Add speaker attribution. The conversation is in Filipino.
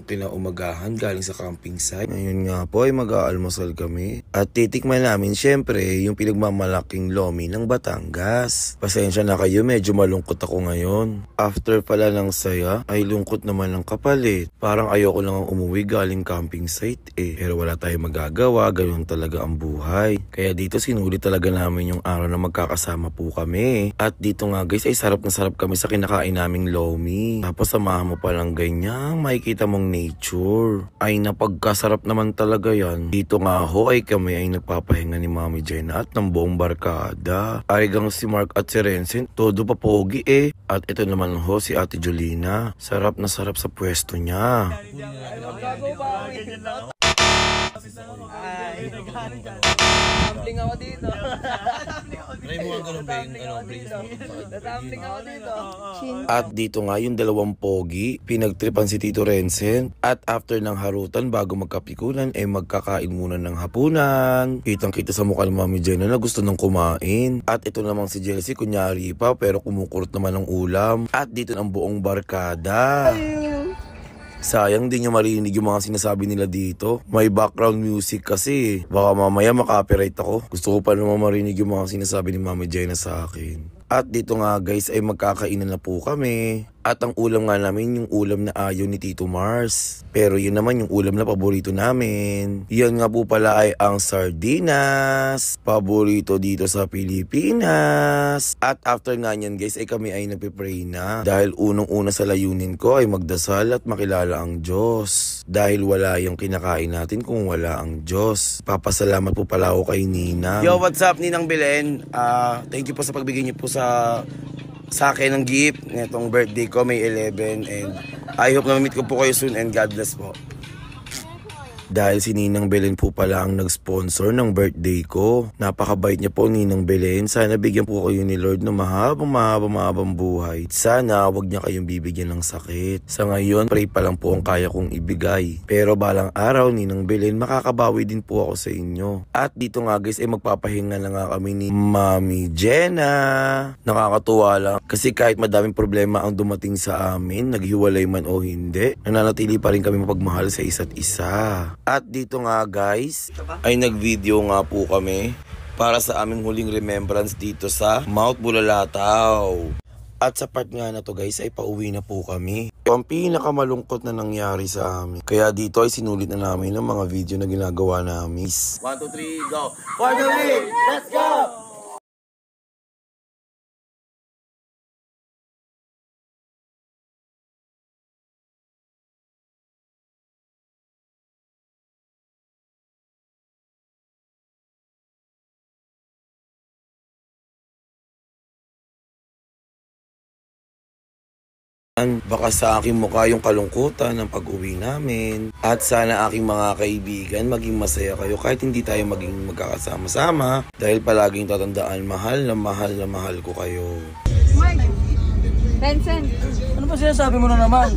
Speaker 1: yung kinaumagahan galing sa camping site. Ngayon nga po ay mag-aalmusal kami. At titikman namin syempre yung pinagmamalaking lomi ng Batangas. Pasensya na kayo, medyo malungkot ako ngayon. After pala ng saya, ay lungkot naman ng kapalit. Parang ayoko lang umuwi galing camping site eh. Pero wala tayong magagawa, ganun talaga ang buhay. Kaya dito sinulit talaga namin yung araw na magkakasama po kami. At dito nga guys ay sarap na sarap kami sa kinakain naming lomi. Tapos samahan mo palang ganyan, makikita mong nature. Ay napagkasarap naman talaga yan. Dito nga ho ay kami ay nagpapahinga ni Mami Jenna at ng buong barkada. Arigang si Mark at si Rensen, todo pa pogi eh. At ito naman ho si Ate Jolina. Sarap na sarap sa pwesto niya.
Speaker 2: Tumbling ako dito.
Speaker 3: Try mo ang ganun ba yung
Speaker 2: Tumbling ako dito.
Speaker 1: At dito nga yung dalawang pogi, pinagtripan si Tito Rensen. At after ng harutan bago magkapikunan ay magkakain muna ng hapunan. Kitang kita sa mukha ni Mami Jenna na gusto nang kumain. At ito namang si Jelsie kunyari pa pero kumukurot naman ng ulam. At dito ng buong barkada. Sayang din nyo marinig yung mga sinasabi nila dito. May background music kasi. Baka mamaya makapiright ako. Gusto ko pa naman marinig yung mga sinasabi ni Mami Jenna sa akin. At dito nga guys ay magkakainan na po kami. At ang ulam nga namin yung ulam na ayaw ni Tito Mars. Pero yun naman yung ulam na paborito namin. Yan nga po pala ay ang sardinas. Paborito dito sa Pilipinas. At after nga nyan guys ay kami ay nagpipray na. Dahil unang-una sa layunin ko ay magdasal at makilala ang Diyos. Dahil wala yung kinakain natin kung wala ang Diyos. Papasalamat po pala ako kay Nina. Yo, what's up Ninang Belen? Thank you po sa pagbigay niyo po sa akin ng gift netong birthday ko May 11 and I hope na ma-meet ko po kayo soon and God bless po. Dahil si Ninang Belen po pala ang nag-sponsor ng birthday ko. Napakabait niya po Ninang Belen. Sana bigyan po kayo ni Lord ng mahabang buhay. Sana wag niya kayong bibigyan ng sakit. Sa ngayon, pray pa lang po ang kaya kong ibigay. Pero balang araw Ninang Belen, makakabawi din po ako sa inyo. At dito nga guys ay magpapahinga na nga kami ni Mami Jenna. Nakakatuwa lang. Kasi kahit madaming problema ang dumating sa amin, naghiwalay man o hindi, nananatili pa rin kami mapagmahal sa isa't isa. At dito nga guys, ay nag-video nga po kami para sa aming huling remembrance dito sa Mount Bulalataw. At sa part nga na to guys ay pauwi na po kami. Ang pinakamalungkot na nangyari sa amin. Kaya dito ay sinulit na namin ng mga video na ginagawa namin. 1, 2, 3, go! For the win! Let's go! Baka sa aking mukha yung kalungkutan ng pag-uwi namin. At sana aking mga kaibigan maging masaya kayo kahit hindi tayo maging magkakasama-sama. Dahil palaging tatandaan, mahal na mahal ko kayo.
Speaker 2: Vincent,
Speaker 3: Ano ba sinasabi mo na naman?